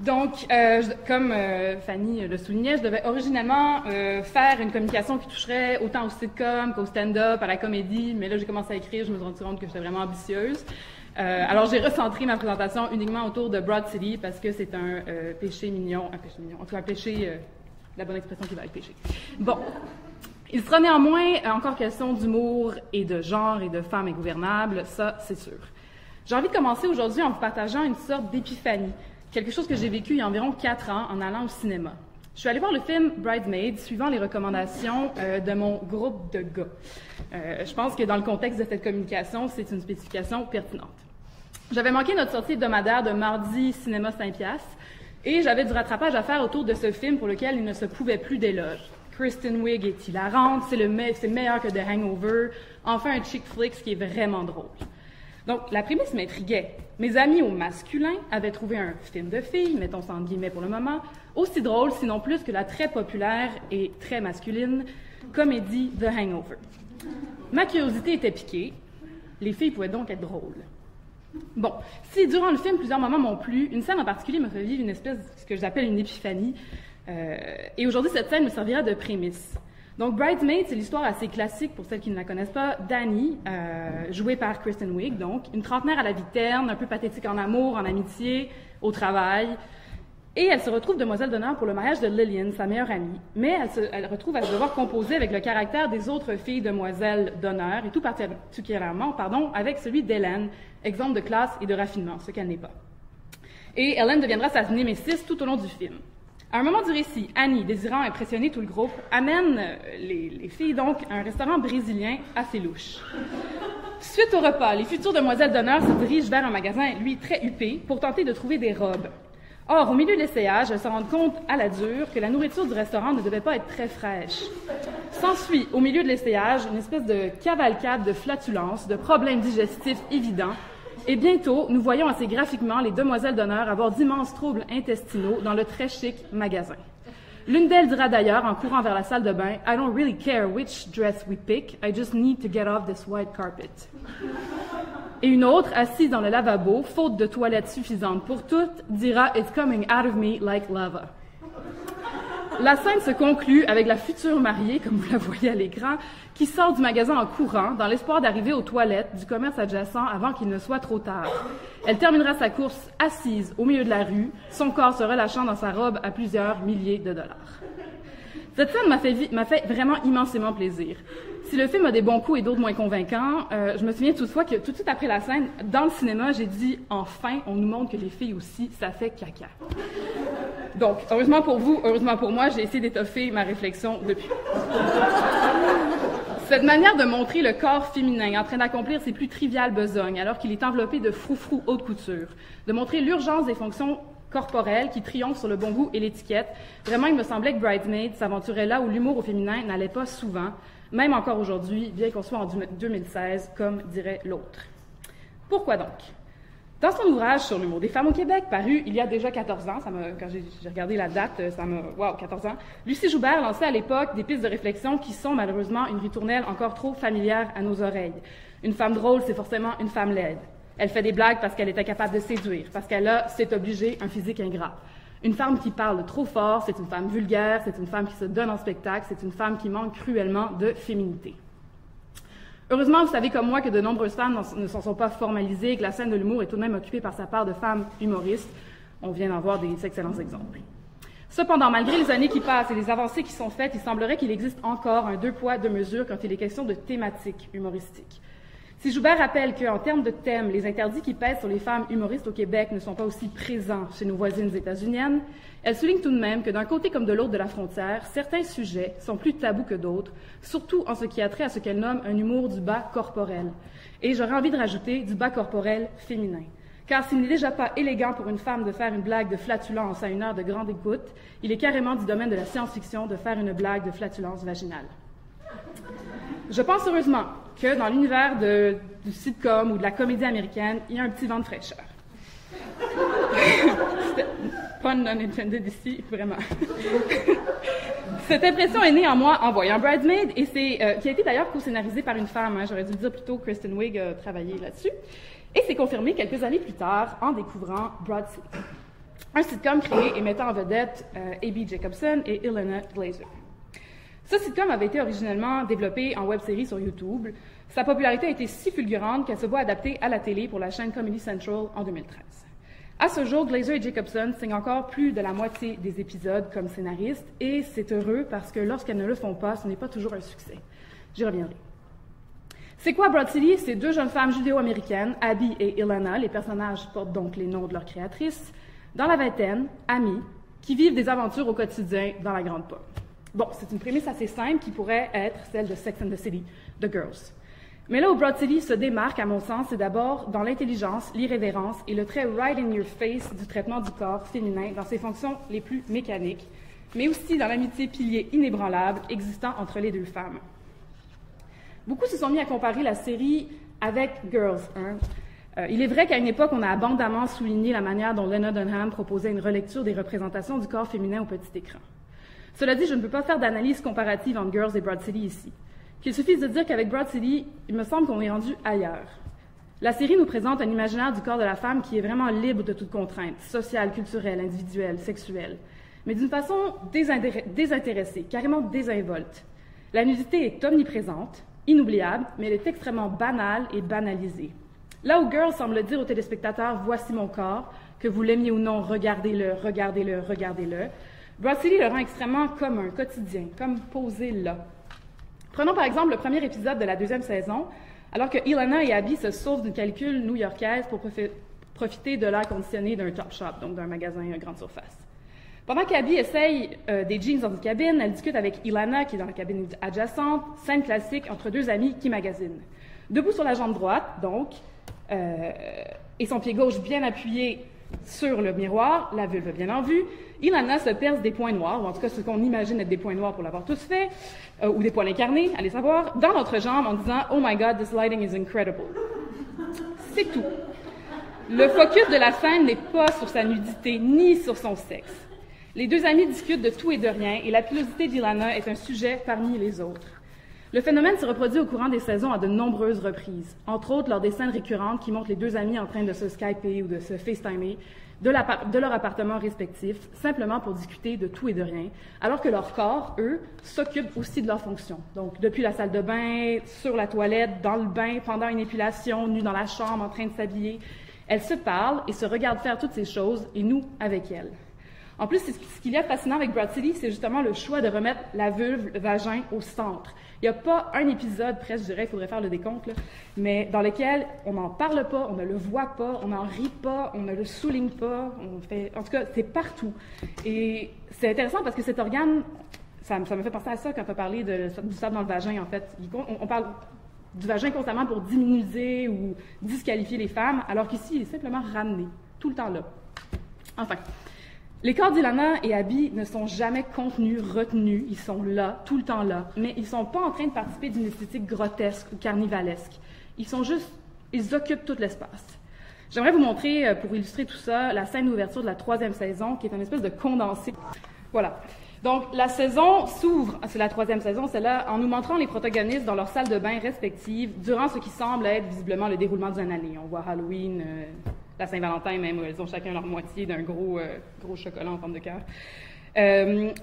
Donc, comme Fanny le soulignait, je devais originellement faire une communication qui toucherait autant au sitcom qu'au stand-up, à la comédie, mais là, j'ai commencé à écrire, je me suis rendu compte que j'étais vraiment ambitieuse. Alors, j'ai recentré ma présentation uniquement autour de Broad City parce que c'est un péché mignon, en tout cas un péché, la bonne expression qui va avec péché. Bon. Il sera néanmoins encore question d'humour et de genre et de femmes ingouvernables, ça, c'est sûr. J'ai envie de commencer aujourd'hui en vous partageant une sorte d'épiphanie. Quelque chose que j'ai vécu il y a environ 4 ans en allant au cinéma. Je suis allée voir le film Bridesmaids, suivant les recommandations de mon groupe de gars. Je pense que dans le contexte de cette communication, c'est une spécification pertinente. J'avais manqué notre sortie hebdomadaire de mardi Cinéma Saint-Piastre et j'avais du rattrapage à faire autour de ce film pour lequel il ne se pouvait plus d'éloges. Kristen Wiig est hilarante, c'est meilleur que The Hangover, enfin un chick flick qui est vraiment drôle. Donc, la prémisse m'intriguait. Mes amis au masculin avaient trouvé un film de filles, mettons ça entre guillemets pour le moment, aussi drôle, sinon plus que la très populaire et très masculine comédie The Hangover. Ma curiosité était piquée. Les filles pouvaient donc être drôles. Bon, si durant le film plusieurs moments m'ont plu, une scène en particulier me fait vivre une espèce de ce que j'appelle une épiphanie. Et aujourd'hui, cette scène me servira de prémisse. Donc, Bridesmaids, c'est l'histoire assez classique, pour celles qui ne la connaissent pas, d'Annie, jouée par Kristen Wiig, donc, une trentenaire à la vie terne, un peu pathétique en amour, en amitié, au travail, et elle se retrouve demoiselle d'honneur pour le mariage de Lillian, sa meilleure amie, mais elle retrouve à se devoir composer avec le caractère des autres filles demoiselles d'honneur, et tout particulièrement, avec celui d'Hélène, exemple de classe et de raffinement, ce qu'elle n'est pas. Et Hélène deviendra sa némésis tout au long du film. À un moment du récit, Annie, désirant impressionner tout le groupe, amène les filles donc à un restaurant brésilien assez louche. Suite au repas, les futures demoiselles d'honneur se dirigent vers un magasin, lui, très huppé, pour tenter de trouver des robes. Or, au milieu de l'essayage, elles se rendent compte à la dure que la nourriture du restaurant ne devait pas être très fraîche. S'ensuit, au milieu de l'essayage, une espèce de cavalcade de flatulences, de problèmes digestifs évidents. Et bientôt, nous voyons assez graphiquement les demoiselles d'honneur avoir d'immenses troubles intestinaux dans le très chic magasin. L'une d'elles dira d'ailleurs, en courant vers la salle de bain, « I don't really care which dress we pick, I just need to get off this white carpet. » Et une autre, assise dans le lavabo, faute de toilettes suffisantes pour toutes, dira « It's coming out of me like lava. » La scène se conclut avec la future mariée, comme vous la voyez à l'écran, qui sort du magasin en courant dans l'espoir d'arriver aux toilettes du commerce adjacent avant qu'il ne soit trop tard. Elle terminera sa course assise au milieu de la rue, son corps se relâchant dans sa robe à plusieurs milliers de dollars. Cette scène m'a fait vraiment immensément plaisir. Si le film a des bons coups et d'autres moins convaincants, je me souviens toutefois que tout de suite après la scène, dans le cinéma, j'ai dit « Enfin, on nous montre que les filles aussi, ça fait caca ». Donc, heureusement pour vous, heureusement pour moi, j'ai essayé d'étoffer ma réflexion depuis. Cette manière de montrer le corps féminin en train d'accomplir ses plus triviales besognes alors qu'il est enveloppé de froufrou haute couture, de montrer l'urgence des fonctions corporelles qui triomphent sur le bon goût et l'étiquette, vraiment, il me semblait que Bridesmaids s'aventurait là où l'humour au féminin n'allait pas souvent, même encore aujourd'hui, bien qu'on soit en 2016, comme dirait l'autre. Pourquoi donc? Dans son ouvrage sur l'humour des femmes au Québec, paru il y a déjà 14 ans, quand j'ai regardé la date, ça m'a... Wow, 14 ans! Lucie Joubert lançait à l'époque des pistes de réflexion qui sont malheureusement une ritournelle encore trop familière à nos oreilles. Une femme drôle, c'est forcément une femme laide. Elle fait des blagues parce qu'elle est incapable de séduire, parce qu'elle a, c'est obligé, un physique ingrat. Une femme qui parle trop fort, c'est une femme vulgaire, c'est une femme qui se donne en spectacle, c'est une femme qui manque cruellement de féminité. Heureusement, vous savez comme moi que de nombreuses femmes ne s'en sont pas formalisées et que la scène de l'humour est tout de même occupée par sa part de femmes humoristes. On vient d'en voir des excellents exemples. Cependant, malgré les années qui passent et les avancées qui sont faites, il semblerait qu'il existe encore un deux poids, deux mesures quand il est question de thématiques humoristiques. Si Joubert rappelle qu'en termes de thèmes, les interdits qui pèsent sur les femmes humoristes au Québec ne sont pas aussi présents chez nos voisines états-uniennes, elle souligne tout de même que d'un côté comme de l'autre de la frontière, certains sujets sont plus tabous que d'autres, surtout en ce qui a trait à ce qu'elle nomme un humour du bas corporel. Et j'aurais envie de rajouter du bas corporel féminin. Car s'il n'est déjà pas élégant pour une femme de faire une blague de flatulence à une heure de grande écoute, il est carrément du domaine de la science-fiction de faire une blague de flatulence vaginale. Je pense heureusement que dans l'univers du sitcom ou de la comédie américaine, il y a un petit vent de fraîcheur. Pun non intended ici, vraiment. Cette impression est née en moi en voyant Bridesmaids, et qui a été d'ailleurs co-scénarisée par une femme, j'aurais dû le dire plutôt, Kristen Wiig a travaillé là-dessus, et c'est confirmé quelques années plus tard en découvrant Broad City. un sitcom créé et mettant en vedette Abby Jacobson et Ilana Glazer. Ce sitcom avait été originellement développé en web-série sur YouTube. Sa popularité a été si fulgurante qu'elle se voit adaptée à la télé pour la chaîne Comedy Central en 2013. À ce jour, Glazer et Jacobson signent encore plus de la moitié des épisodes comme scénaristes, et c'est heureux parce que lorsqu'elles ne le font pas, ce n'est pas toujours un succès. J'y reviendrai. C'est quoi Broad City? C'est deux jeunes femmes judéo-américaines, Abby et Ilana, les personnages portent donc les noms de leurs créatrices, dans la vingtaine, amies, qui vivent des aventures au quotidien dans la grande pomme. Bon, c'est une prémisse assez simple qui pourrait être celle de Sex and the City, The Girls. Mais là où Broad City se démarque, à mon sens, c'est d'abord dans l'intelligence, l'irrévérence et le trait right in your face du traitement du corps féminin dans ses fonctions les plus mécaniques, mais aussi dans l'amitié pilier inébranlable existant entre les deux femmes. Beaucoup se sont mis à comparer la série avec Girls. Il est vrai qu'à une époque, on a abondamment souligné la manière dont Lena Dunham proposait une relecture des représentations du corps féminin au petit écran. Cela dit, je ne peux pas faire d'analyse comparative entre Girls et Broad City ici. Qu'il suffise de dire qu'avec Broad City, il me semble qu'on est rendu ailleurs. La série nous présente un imaginaire du corps de la femme qui est vraiment libre de toute contrainte, sociale, culturelle, individuelle, sexuelle, mais d'une façon désintéressée, carrément désinvolte. La nudité est omniprésente, inoubliable, mais elle est extrêmement banale et banalisée. Là où Girls semble dire aux téléspectateurs « Voici mon corps », que vous l'aimiez ou non, regardez-le, regardez-le, regardez-le, Broad City le rend extrêmement commun, quotidien, comme posé là. Prenons par exemple le premier épisode de la deuxième saison, alors que Ilana et Abby se sauvent d'une calicule new-yorkaise pour profiter de l'air conditionné d'un Topshop, donc d'un magasin à grande surface. Pendant qu'Abby essaye des jeans dans une cabine, elle discute avec Ilana, qui est dans la cabine adjacente, scène classique entre deux amis qui magasinent. Debout sur la jambe droite, donc, et son pied gauche bien appuyé sur le miroir, la vulve bien en vue, Ilana se perce des points noirs, ou en tout cas ce qu'on imagine être des points noirs pour l'avoir tous fait, ou des poils incarnés, allez savoir, dans notre jambe en disant « Oh my God, this lighting is incredible ». C'est tout. Le focus de la scène n'est pas sur sa nudité ni sur son sexe. Les deux amis discutent de tout et de rien, et la pilosité d'Ilana est un sujet parmi les autres. Le phénomène se reproduit au courant des saisons à de nombreuses reprises, entre autres lors des scènes récurrentes qui montrent les deux amis en train de se skyper ou de se facetimer de leur appartement respectif, simplement pour discuter de tout et de rien, alors que leur corps, eux, s'occupent aussi de leurs fonctions. Donc, depuis la salle de bain, sur la toilette, dans le bain, pendant une épilation, nus dans la chambre, en train de s'habiller, elles se parlent et se regardent faire toutes ces choses, et nous, avec elles. En plus, ce qu'il y a de fascinant avec Broad City, c'est justement le choix de remettre la vulve, le vagin au centre. Il n'y a pas un épisode, presque, je dirais, il faudrait faire le décompte, là, mais dans lequel on n'en parle pas, on ne le voit pas, on n'en rit pas, on ne le souligne pas, en tout cas, c'est partout. Et c'est intéressant parce que cet organe, ça me fait penser à ça quand on a parlé du sable dans le vagin, en fait. On parle du vagin constamment pour diminuer ou disqualifier les femmes, alors qu'ici, il est simplement ramené, tout le temps là. Enfin. Les corps d'Ilana et Abby ne sont jamais contenus, retenus, ils sont là, tout le temps là, mais ils ne sont pas en train de participer d'une esthétique grotesque ou carnivalesque. Ils occupent tout l'espace. J'aimerais vous montrer, pour illustrer tout ça, la scène d'ouverture de la 3e saison, qui est une espèce de condensé. Voilà. Donc, la saison s'ouvre, c'est la 3e saison, celle-là, en nous montrant les protagonistes dans leurs salles de bain respectives, durant ce qui semble être visiblement le déroulement d'une année. On voit Halloween, la Saint-Valentin même, où elles ont chacun leur moitié d'un gros chocolat en forme de cœur.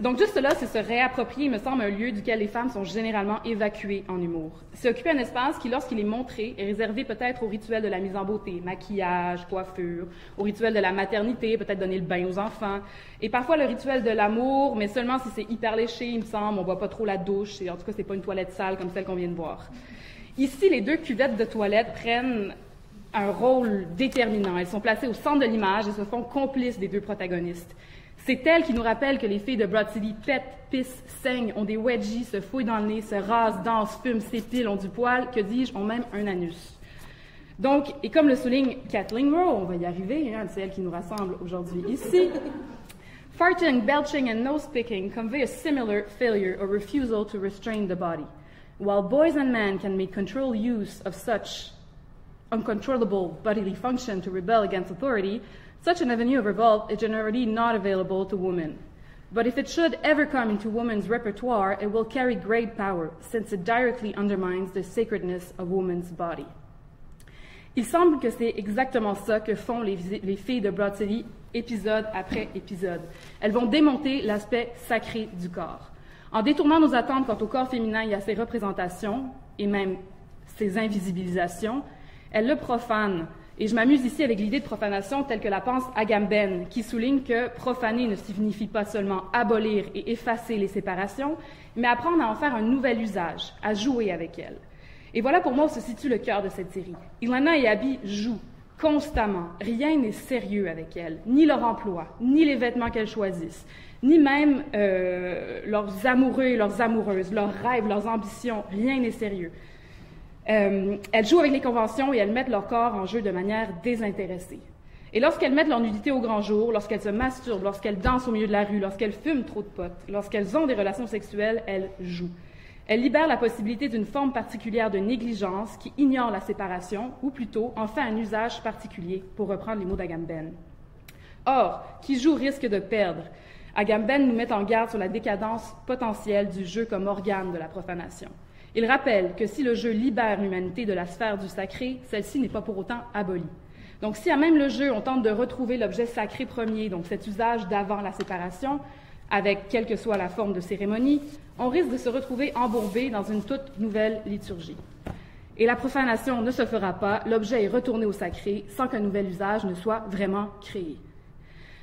Donc, juste là, c'est se réapproprier, il me semble, un lieu duquel les femmes sont généralement évacuées en humour. C'est occuper un espace qui, lorsqu'il est montré, est réservé peut-être au rituel de la mise en beauté, maquillage, coiffure, au rituel de la maternité, peut-être donner le bain aux enfants, et parfois le rituel de l'amour, mais seulement si c'est hyper léché, il me semble, on voit pas trop la douche, et en tout cas, c'est pas une toilette sale comme celle qu'on vient de voir. Ici, les deux cuvettes de toilette prennent un rôle déterminant. Elles sont placées au centre de l'image et se font complices des deux protagonistes. C'est elles qui nous rappellent que les filles de Broad City pètent, pissent, saignent, ont des wedgies, se fouillent dans le nez, se rasent, dansent, fument, s'épilent, ont du poil, que dis-je, ont même un anus. Donc, et comme le souligne Kathleen Rowe, on va y arriver, hein, c'est elle qui nous rassemble aujourd'hui ici, farting, belching and nose-picking convey a similar failure or refusal to restrain the body. While boys and men can make controlled use of such uncontrollable bodily function to rebel against authority, such an avenue of revolt is generally not available to women. But if it should ever come into women's repertoire, it will carry great power, since it directly undermines the sacredness of woman's body. Il semble que c'est exactement ça que font les filles de Broad City, épisode après épisode. Elles vont démonter l'aspect sacré du corps. En détournant nos attentes quant au corps féminin et à ses représentations, et même ses invisibilisations, elles le profanent. Et je m'amuse ici avec l'idée de profanation telle que la pense Agamben, qui souligne que profaner ne signifie pas seulement abolir et effacer les séparations, mais apprendre à en faire un nouvel usage, à jouer avec elles. Et voilà pour moi où se situe le cœur de cette série. Ilana et Abby jouent constamment. Rien n'est sérieux avec elles, ni leur emploi, ni les vêtements qu'elles choisissent, ni même leurs amoureux et leurs amoureuses, leurs rêves, leurs ambitions. Rien n'est sérieux. Elles jouent avec les conventions et elles mettent leur corps en jeu de manière désintéressée. Et lorsqu'elles mettent leur nudité au grand jour, lorsqu'elles se masturbent, lorsqu'elles dansent au milieu de la rue, lorsqu'elles fument trop de potes, lorsqu'elles ont des relations sexuelles, elles jouent. Elles libèrent la possibilité d'une forme particulière de négligence qui ignore la séparation, ou plutôt en fait un usage particulier, pour reprendre les mots d'Agamben. Or, qui joue risque de perdre. Agamben nous met en garde sur la décadence potentielle du jeu comme organe de la profanation. Il rappelle que si le jeu libère l'humanité de la sphère du sacré, celle-ci n'est pas pour autant abolie. Donc si à même le jeu, on tente de retrouver l'objet sacré premier, donc cet usage d'avant la séparation, avec quelle que soit la forme de cérémonie, on risque de se retrouver embourbé dans une toute nouvelle liturgie. Et la profanation ne se fera pas, l'objet est retourné au sacré sans qu'un nouvel usage ne soit vraiment créé.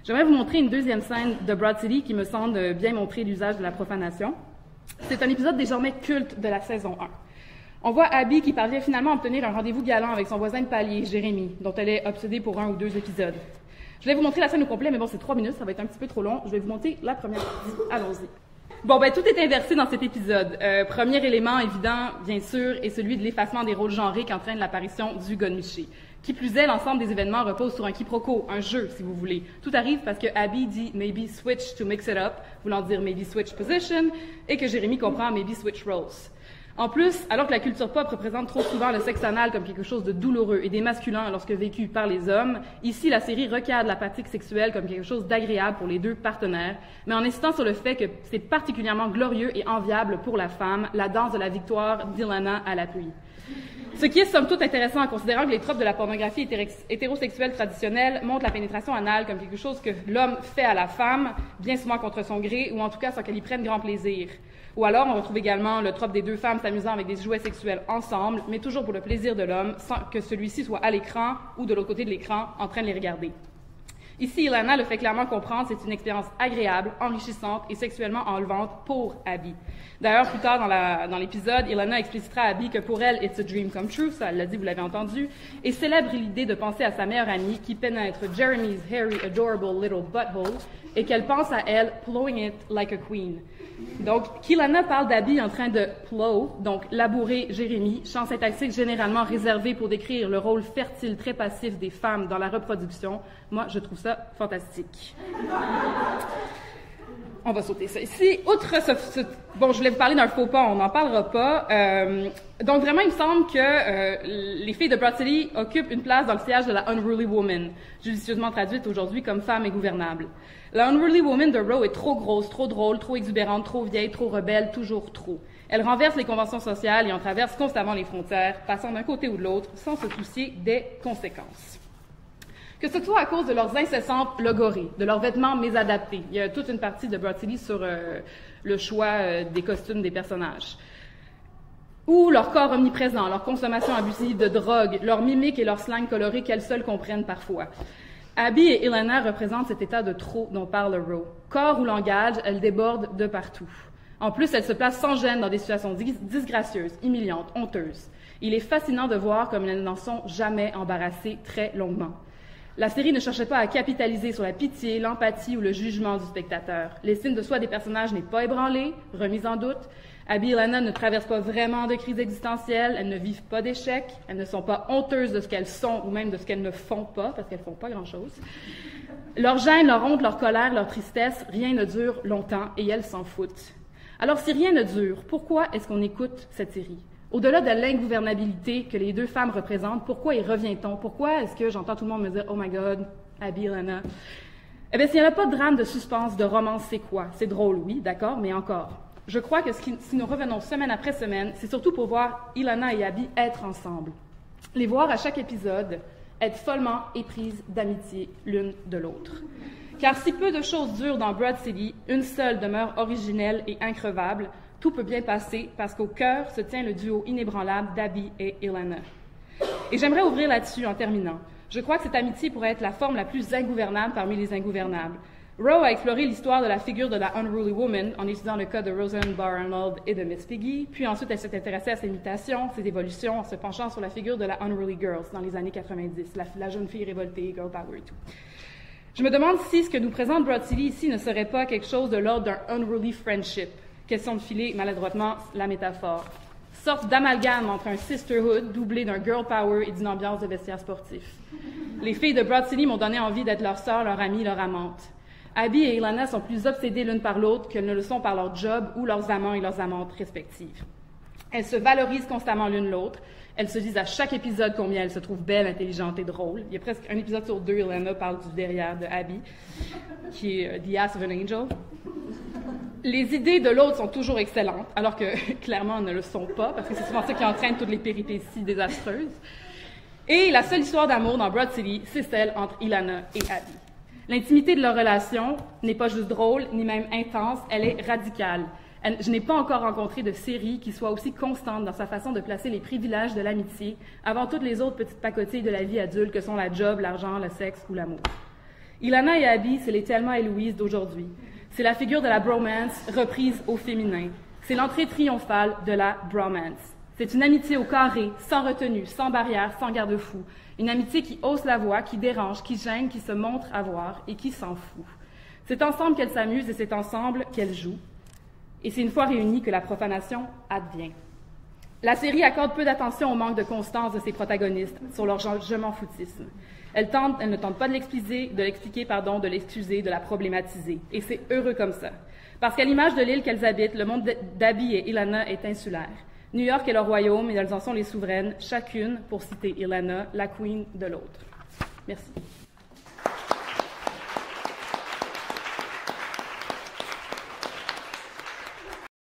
J'aimerais vous montrer une deuxième scène de Broad City qui me semble bien montrer l'usage de la profanation. C'est un épisode désormais culte de la saison 1. On voit Abby qui parvient finalement à obtenir un rendez-vous galant avec son voisin de palier, Jérémy, dont elle est obsédée pour 1 ou 2 épisodes. Je vais vous montrer la scène au complet, mais bon, c'est 3 minutes, ça va être un petit peu trop long. Je vais vous montrer la première partie. Allons-y. Bon, tout est inversé dans cet épisode. Premier élément évident, bien sûr, est celui de l'effacement des rôles genrés qu'entraîne l'apparition du Gonmiché. Qui plus est, l'ensemble des événements repose sur un quiproquo, un jeu, si vous voulez. Tout arrive parce que Abby dit « maybe switch to mix it up », voulant dire « maybe switch position », et que Jérémy comprend « maybe switch roles ». En plus, alors que la culture pop représente trop souvent le sexe anal comme quelque chose de douloureux et démasculant lorsque vécu par les hommes, ici, la série recadre la pratique sexuelle comme quelque chose d'agréable pour les deux partenaires, mais en insistant sur le fait que c'est particulièrement glorieux et enviable pour la femme, la danse de la victoire d'Ilana à l'appui. Ce qui est somme toute intéressant en considérant que les tropes de la pornographie hétérosexuelle traditionnelle montrent la pénétration anale comme quelque chose que l'homme fait à la femme, bien souvent contre son gré, ou en tout cas sans qu'elle y prenne grand plaisir. Ou alors, on retrouve également le trope des deux femmes s'amusant avec des jouets sexuels ensemble, mais toujours pour le plaisir de l'homme, sans que celui-ci soit à l'écran ou de l'autre côté de l'écran en train de les regarder. Ici, Ilana le fait clairement comprendre, c'est une expérience agréable, enrichissante et sexuellement enlevante pour Abby. D'ailleurs, plus tard dans l'épisode, Ilana explicitera à Abby que pour elle, it's a dream come true, ça elle l'a dit, vous l'avez entendu, et célèbre l'idée de penser à sa meilleure amie qui pénètre Jeremy's hairy, adorable little butthole et qu'elle pense à elle plowing it like a queen. Donc, Ilana parle d'Abby en train de plow, donc labourer Jérémy, champ syntaxique généralement réservé pour décrire le rôle fertile très passif des femmes dans la reproduction. Moi, je trouve ça fantastique. On va sauter ça ici. Outre bon, je voulais vous parler d'un faux pas, on n'en parlera pas. Donc vraiment, il me semble que les filles de Broad City occupent une place dans le sillage de la Unruly Woman, judicieusement traduite aujourd'hui comme femme ingouvernable. La Unruly Woman de Roe est trop grosse, trop drôle, trop exubérante, trop vieille, trop rebelle, toujours trop. Elle renverse les conventions sociales et en traverse constamment les frontières, passant d'un côté ou de l'autre, sans se soucier des conséquences. Que ce soit à cause de leurs incessantes logorées, de leurs vêtements mésadaptés. Il y a toute une partie de Broad City sur le choix des costumes des personnages. Ou leur corps omniprésent, leur consommation abusive de drogue, leur mimique et leur slang coloré qu'elles seules comprennent parfois. Abby et Ilana représentent cet état de trop dont parle Roe. Corps ou langage, elles débordent de partout. En plus, elles se placent sans gêne dans des situations disgracieuses, humiliantes, honteuses. Il est fascinant de voir comme elles n'en sont jamais embarrassées très longuement. La série ne cherchait pas à capitaliser sur la pitié, l'empathie ou le jugement du spectateur. L'estime de soi des personnages n'est pas ébranlée, remise en doute. Abby et Ilana ne traversent pas vraiment de crise existentielle, elles ne vivent pas d'échecs, elles ne sont pas honteuses de ce qu'elles sont ou même de ce qu'elles ne font pas, parce qu'elles ne font pas grand-chose. Leur gêne, leur honte, leur colère, leur tristesse, rien ne dure longtemps et elles s'en foutent. Alors si rien ne dure, pourquoi est-ce qu'on écoute cette série? Au-delà de l'ingouvernabilité que les deux femmes représentent, pourquoi y revient-on? Pourquoi est-ce que j'entends tout le monde me dire « Oh my God, Abby, Ilana ». Eh bien, s'il n'y a pas de drame, de suspense, de romance, c'est quoi? C'est drôle, oui, d'accord, mais encore. Je crois que si nous revenons semaine après semaine, c'est surtout pour voir Ilana et Abby être ensemble. Les voir à chaque épisode être follement éprises d'amitié l'une de l'autre. Car si peu de choses durent dans Broad City, une seule demeure originelle et increvable, tout peut bien passer parce qu'au cœur se tient le duo inébranlable d'Abby et Ilana. Et j'aimerais ouvrir là-dessus en terminant. Je crois que cette amitié pourrait être la forme la plus ingouvernable parmi les ingouvernables. Rowe a exploré l'histoire de la figure de la Unruly Woman en étudiant le cas de Roseanne Barr Arnold et de Miss Piggy, puis ensuite elle s'est intéressée à ses mutations, ses évolutions, en se penchant sur la figure de la Unruly Girls dans les années 90, la jeune fille révoltée, girl power et tout. Je me demande si ce que nous présente Broad City ici ne serait pas quelque chose de l'ordre d'un unruly friendship. Question de filer maladroitement la métaphore. Sorte d'amalgame entre un sisterhood doublé d'un girl power et d'une ambiance de vestiaire sportif. Les filles de Broad City m'ont donné envie d'être leur sœur, leur amie, leur amante. Abby et Ilana sont plus obsédées l'une par l'autre qu'elles ne le sont par leur job ou leurs amants et leurs amantes respectives. Elles se valorisent constamment l'une l'autre. Elles se disent à chaque épisode combien elles se trouvent belles, intelligentes et drôles. Il y a presque un épisode sur deux, Ilana parle du derrière de Abby, qui est The Ass of an Angel. Les idées de l'autre sont toujours excellentes, alors que clairement elles ne le sont pas, parce que c'est souvent ça qui entraîne toutes les péripéties désastreuses. Et la seule histoire d'amour dans Broad City, c'est celle entre Ilana et Abby. L'intimité de leur relation n'est pas juste drôle, ni même intense, elle est radicale. Je n'ai pas encore rencontré de série qui soit aussi constante dans sa façon de placer les privilèges de l'amitié avant toutes les autres petites pacotilles de la vie adulte que sont la job, l'argent, le sexe ou l'amour. Ilana et Abby, c'est les Thelma et Louise d'aujourd'hui. C'est la figure de la bromance reprise au féminin. C'est l'entrée triomphale de la bromance. C'est une amitié au carré, sans retenue, sans barrière, sans garde-fou. Une amitié qui hausse la voix, qui dérange, qui gêne, qui se montre à voir et qui s'en fout. C'est ensemble qu'elles s'amusent et c'est ensemble qu'elles jouent. Et c'est une fois réunies que la profanation advient. La série accorde peu d'attention au manque de constance de ses protagonistes, sur leur je m'en foutisme. Elle ne tente pas de l'expliquer, de l'excuser, de la problématiser. Et c'est heureux comme ça. Parce qu'à l'image de l'île qu'elles habitent, le monde d'Abby et Ilana est insulaire. New York est leur royaume et elles en sont les souveraines, chacune, pour citer Ilana, la queen de l'autre. Merci.